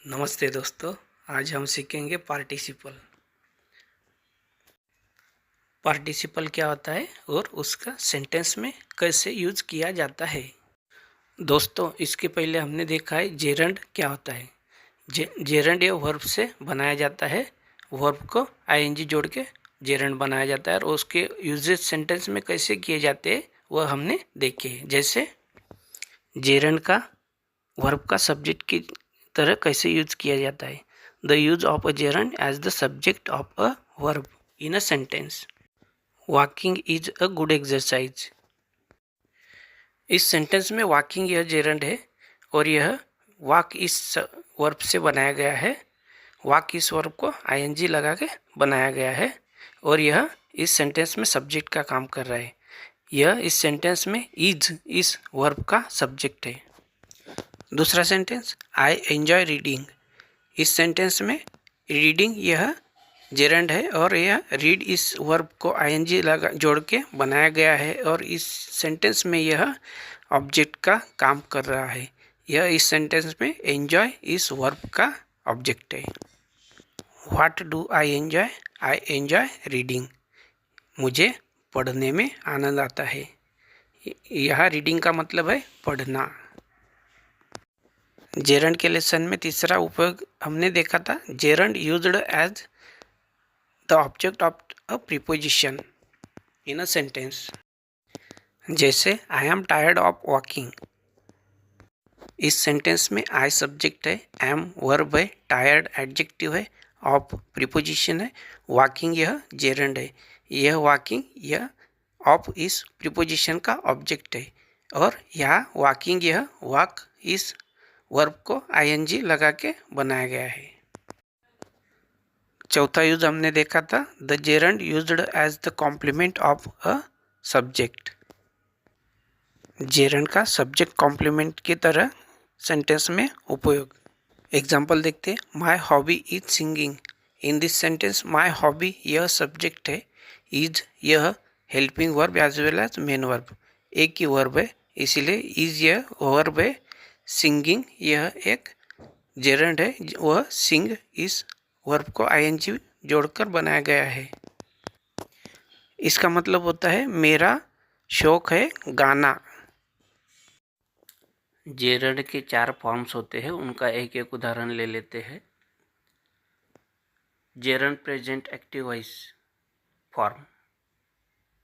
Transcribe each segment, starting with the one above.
नमस्ते दोस्तों। आज हम सीखेंगे पार्टिसिपल। पार्टिसिपल क्या होता है और उसका सेंटेंस में कैसे यूज किया जाता है। दोस्तों, इसके पहले हमने देखा है जेरंड क्या होता है। जेरंड ये वर्ब से बनाया जाता है। वर्ब को आईएनजी जोड़ के जेरंड बनाया जाता है और उसके यूजेज सेंटेंस में कैसे किए जाते हैं वह हमने देखे हैं। जैसे जेरंड का वर्ब का सब्जेक्ट की तरह कैसे यूज किया जाता है। The use of a gerund as the subject of a verb in a sentence. Walking is a good exercise. इस सेंटेंस में वॉकिंग यह जेरंड है और यह वॉक इस वर्ब से बनाया गया है। वॉक इस वर्ब को आईएनजी लगा के बनाया गया है और यह इस सेंटेंस में सब्जेक्ट का काम कर रहा है। यह इस सेंटेंस में इज इस वर्ब का सब्जेक्ट है। दूसरा सेंटेंस, आई एंजॉय रीडिंग। इस सेंटेंस में रीडिंग यह जेरंड है और यह रीड इस वर्ब को आईएनजी लगा जोड़ के बनाया गया है और इस सेंटेंस में यह ऑब्जेक्ट का काम कर रहा है। यह इस सेंटेंस में एंजॉय इस वर्ब का ऑब्जेक्ट है। What do I enjoy? I enjoy reading. मुझे पढ़ने में आनंद आता है। यह रीडिंग का मतलब है पढ़ना। जेरंड के लेसन में तीसरा उपयोग हमने देखा था, gerund used as the object of a preposition in a sentence. जैसे I am tired of walking. इस सेंटेंस में आई सब्जेक्ट है, एम वर्ब है, टायर्ड एडजेक्टिव है, ऑफ प्रीपोजिशन है, वॉकिंग यह जेरंड है। यह वॉकिंग यह ऑफ इस प्रीपोजिशन का ऑब्जेक्ट है और यहाँ वॉकिंग यह वॉक इस वर्ब को आईएनजी लगा के बनाया गया है। चौथा यूज हमने देखा था, the gerund used as the complement of a subject. Gerund का सब्जेक्ट कॉम्प्लीमेंट की तरह सेंटेंस में उपयोग। एग्जाम्पल देखते हैं, my hobby is singing. In this sentence my hobby यह सब्जेक्ट है, इज यह helping verb as well as main verb. एक ही वर्ब है इसीलिए इज यह वर्ब है। सिंगिंग यह एक जेरंड है, वह सिंग इस वर्ब को आईएनजी जोड़कर बनाया गया है। इसका मतलब होता है मेरा शौक है गाना। जेरंड के 4 फॉर्म्स होते हैं, उनका एक एक उदाहरण ले लेते हैं। Gerund present active voice form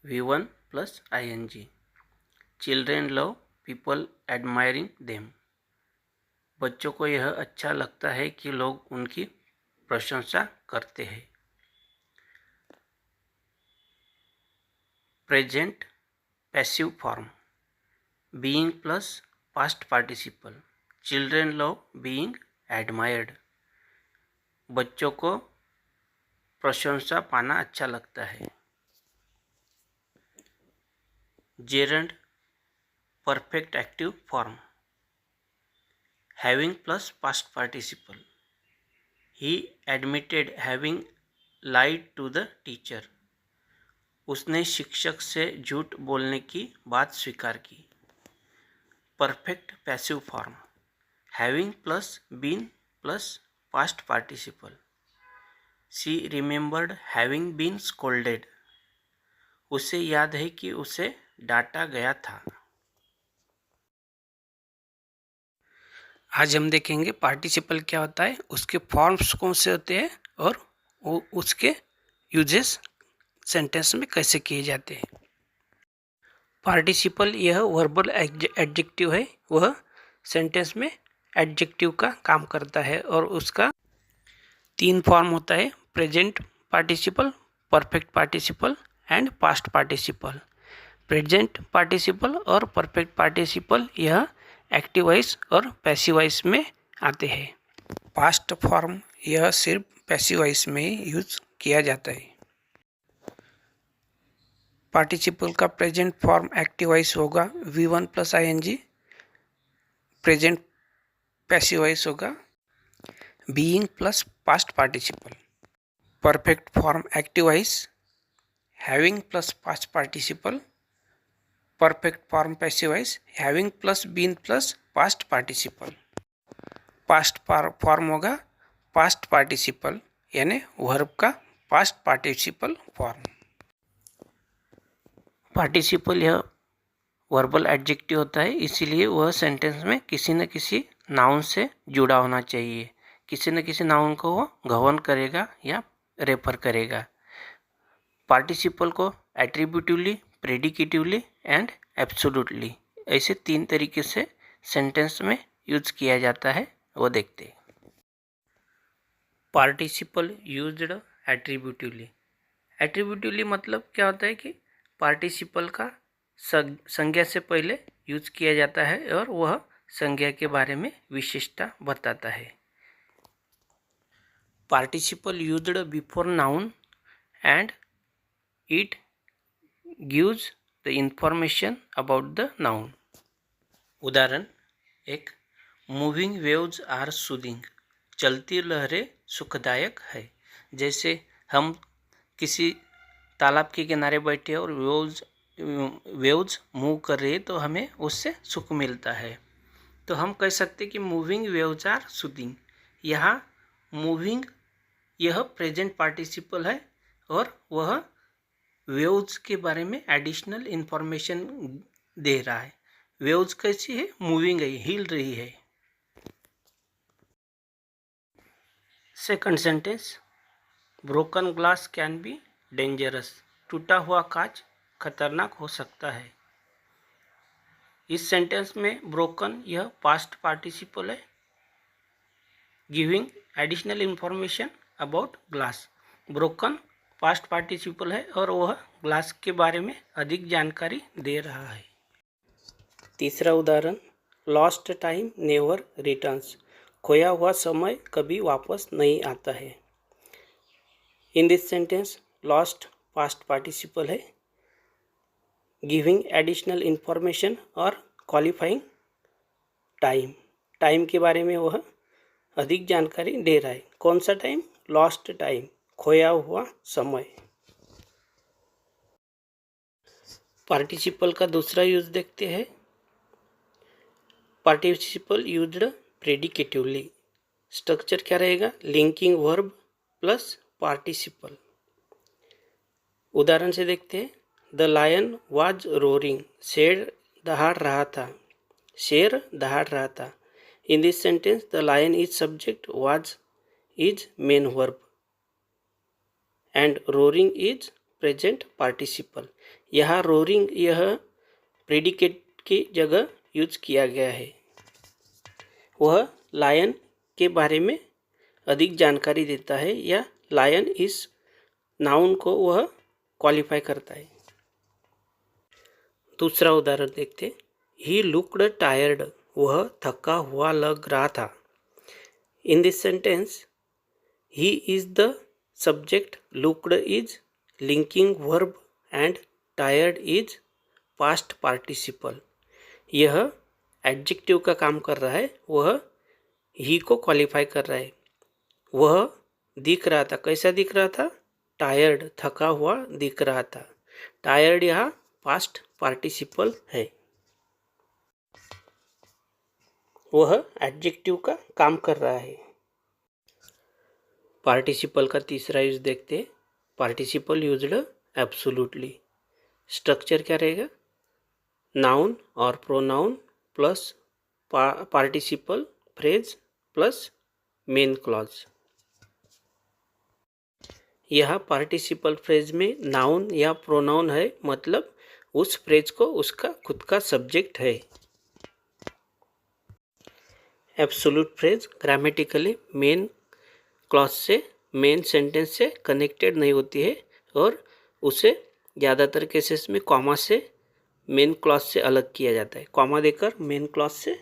V1 plus ING। Children love people admiring them. बच्चों को यह अच्छा लगता है कि लोग उनकी प्रशंसा करते हैं। Present passive form being plus past participle. Children love being admired. बच्चों को प्रशंसा पाना अच्छा लगता है। Gerund perfect active form having plus past participle. He admitted having lied to the teacher. उसने शिक्षक से झूठ बोलने की बात स्वीकार की। Perfect passive form having plus been plus past participle. She remembered having been scolded. उसे याद है कि उसे डांटा गया था। आज हम देखेंगे पार्टिसिपल क्या होता है, उसके फॉर्म्स कौन से होते हैं और उसके यूजेस सेंटेंस में कैसे किए जाते हैं। पार्टिसिपल यह वर्बल एडजेक्टिव है, वह सेंटेंस में एडजेक्टिव का काम करता है और उसका 3 फॉर्म होता है, present participle, perfect participle and past participle. Present participle और परफेक्ट पार्टिसिपल यह एक्टिव वॉइस और पैसिव वॉइस में आते हैं। पास्ट फॉर्म यह सिर्फ पैसिव वॉइस में ही यूज किया जाता है। पार्टिसिपल का प्रेजेंट फॉर्म एक्टिव वॉइस होगा V1 plus ING। Present passive voice होगा being plus past participle. Perfect form active voice having plus past participle. Perfect form passive voice having plus been plus past participle. Past form होगा past participle, यानी verb का past participle form. Participle यह verbal adjective होता है, इसीलिए वह sentence में किसी न किसी नाउन से जुड़ा होना चाहिए। किसी न किसी नाउन को वह गवर्न करेगा या रेफर करेगा। पार्टिसिपल को एट्रीब्यूटिवली, प्रेडिकेटिवली एंड एब्सोल्युटली, ऐसे 3 तरीके से सेंटेंस में यूज किया जाता है, वो देखते हैं। Participle used attributively. एट्रीब्यूटिवली मतलब क्या होता है कि पार्टिसिपल का संज्ञा से पहले यूज किया जाता है और वह संज्ञा के बारे में विशेषता बताता है। Participle used before noun and it gives the information about the noun. उदाहरण 1, मूविंग वेव्स आर सूदिंग, चलती लहरें सुखदायक है। जैसे हम किसी तालाब के किनारे बैठे और वेव्स मूव कर रही है तो हमें उससे सुख मिलता है। तो हम कह सकते कि मूविंग वेव्स आर सूदिंग। यहाँ मूविंग यह प्रेजेंट पार्टिसिपल है और वह वेव्स के बारे में एडिशनल इंफॉर्मेशन दे रहा है। वेव्स कैसी है? मूविंग है, हिल रही है। Second sentence, broken glass can be dangerous, टूटा हुआ कांच खतरनाक हो सकता है। इस सेंटेंस में ब्रोकन यह पास्ट पार्टिसिपल है, giving additional information about glass. Broken past participle है और वह ग्लास के बारे में अधिक जानकारी दे रहा है। तीसरा उदाहरण, लॉस्ट टाइम नेवर रिटर्न्स, खोया हुआ समय कभी वापस नहीं आता है। इन this sentence lost past participle है, गिविंग एडिशनल इंफॉर्मेशन और क्वालिफाइंग टाइम। टाइम के बारे में वह अधिक जानकारी दे रहा है। कौन सा टाइम? लॉस्ट टाइम, खोया हुआ समय। पार्टिसिपल का दूसरा यूज देखते हैं। Participle used predicatively. स्ट्रक्चर क्या रहेगा? Linking verb plus participle. उदाहरण से देखते हैं। द लायन वाज रोरिंग, शेर दहाड़ रहा था। शेर दहाड़ रहा था। In this sentence the lion is subject, was is main verb and roaring is present participle. यहाँ रोरिंग यह प्रेडिकेट की जगह यूज किया गया है। वह लायन के बारे में अधिक जानकारी देता है या लायन इस नाउन को वह क्वालिफाई करता है। दूसरा उदाहरण देखते। ही लुक्ड टायर्ड, वह थका हुआ लग रहा था। In this sentence he is the subject, looked is linking verb and tired is past participle. यह एडजेक्टिव का काम कर रहा है, वह ही को क्वालिफाई कर रहा है। वह दिख रहा था, कैसा दिख रहा था? टायर्ड, थका हुआ दिख रहा था। टायर्ड यहाँ पास्ट पार्टिसिपल है, वह एडजेक्टिव का काम कर रहा है। पार्टिसिपल का तीसरा यूज देखते हैं। Participle used absolutely. स्ट्रक्चर क्या रहेगा? नाउन और pronoun plus participle phrase plus main clause. यह पार्टिसिपल फ्रेज में नाउन या प्रोनाउन है, मतलब उस फ्रेज को उसका खुद का सब्जेक्ट है। Absolute phrase grammatically main clause से, मेन सेंटेंस से कनेक्टेड नहीं होती है और उसे ज़्यादातर केसेस में कॉमा से मेन क्लॉज से अलग किया जाता है। कॉमा देकर मेन क्लॉज से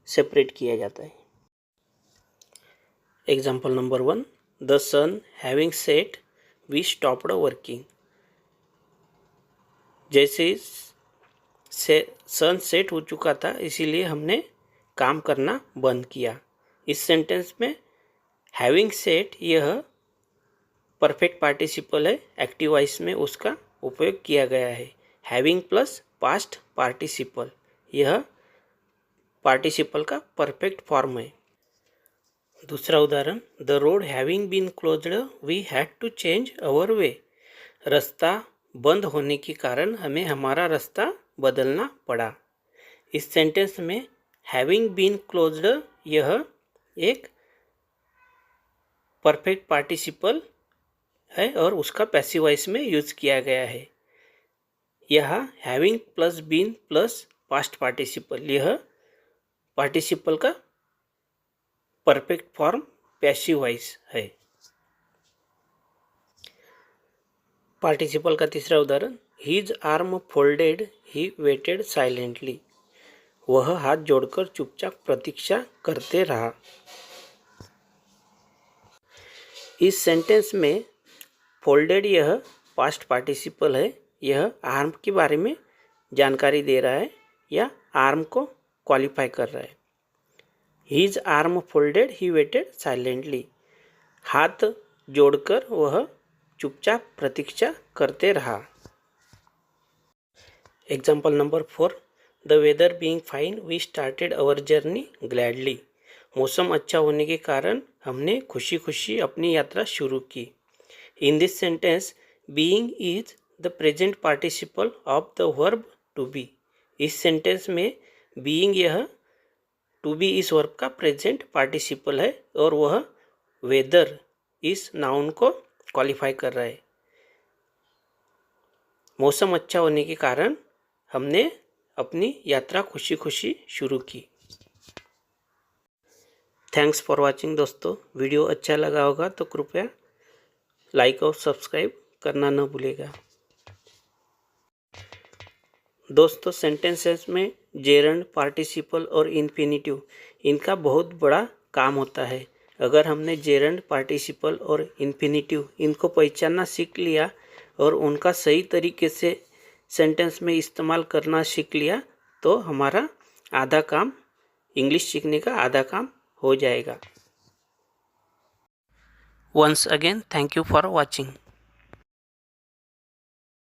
सेपरेट किया जाता है। Example number 1, the sun having set we stopped working. जैसे सन सेट हो चुका था इसीलिए हमने काम करना बंद किया। इस सेंटेंस में हैविंग सेट यह परफेक्ट पार्टिसिपल है, एक्टिव वॉइस में उसका उपयोग किया गया है। हैविंग प्लस पास्ट पार्टिसिपल, यह पार्टिसिपल का परफेक्ट फॉर्म है। दूसरा उदाहरण, the road having been closed we had to change our way. रास्ता बंद होने के कारण हमें हमारा रास्ता बदलना पड़ा। इस सेंटेंस में हैविंग बीन क्लोज्ड यह एक परफेक्ट पार्टिसिपल है और उसका पैसिव वॉइस में यूज किया गया है। यह having plus been plus past participle, यह पार्टिसिपल का परफेक्ट फॉर्म पैसिव वॉइस है। पार्टिसिपल का तीसरा उदाहरण, his arm folded he waited silently. वह हाथ जोड़कर चुपचाप प्रतीक्षा करते रहा। इस सेंटेंस में फोल्डेड यह पास्ट पार्टिसिपल है। यह आर्म के बारे में जानकारी दे रहा है या आर्म को क्वालिफाई कर रहा है। His arm folded he waited silently. हाथ जोड़कर वह चुपचाप प्रतीक्षा करते रहा। Example number 4, the weather being fine we started our journey gladly. मौसम अच्छा होने के कारण हमने खुशी खुशी अपनी यात्रा शुरू की। In this sentence being is the present participle of the verb to be. इस सेंटेंस में बीइंग यह टू बी इस वर्ब का प्रेजेंट पार्टिसिपल है और वह वेदर इस नाउन को क्वालिफाई कर रहा है। मौसम अच्छा होने के कारण हमने अपनी यात्रा खुशी खुशी शुरू की। थैंक्स फॉर वॉचिंग दोस्तों। वीडियो अच्छा लगा होगा तो कृपया लाइक और सब्सक्राइब करना न भूलेगा। दोस्तों, सेंटेंसेस में जेरंड, पार्टिसिपल और इन्फिनिटिव इनका बहुत बड़ा काम होता है। अगर हमने जेरंड, पार्टिसिपल और इन्फिनिटिव इनको पहचानना सीख लिया और उनका सही तरीके से सेंटेंस में इस्तेमाल करना सीख लिया तो हमारा आधा काम, इंग्लिश सीखने का आधा काम हो जाएगा। Once again thank you for watching.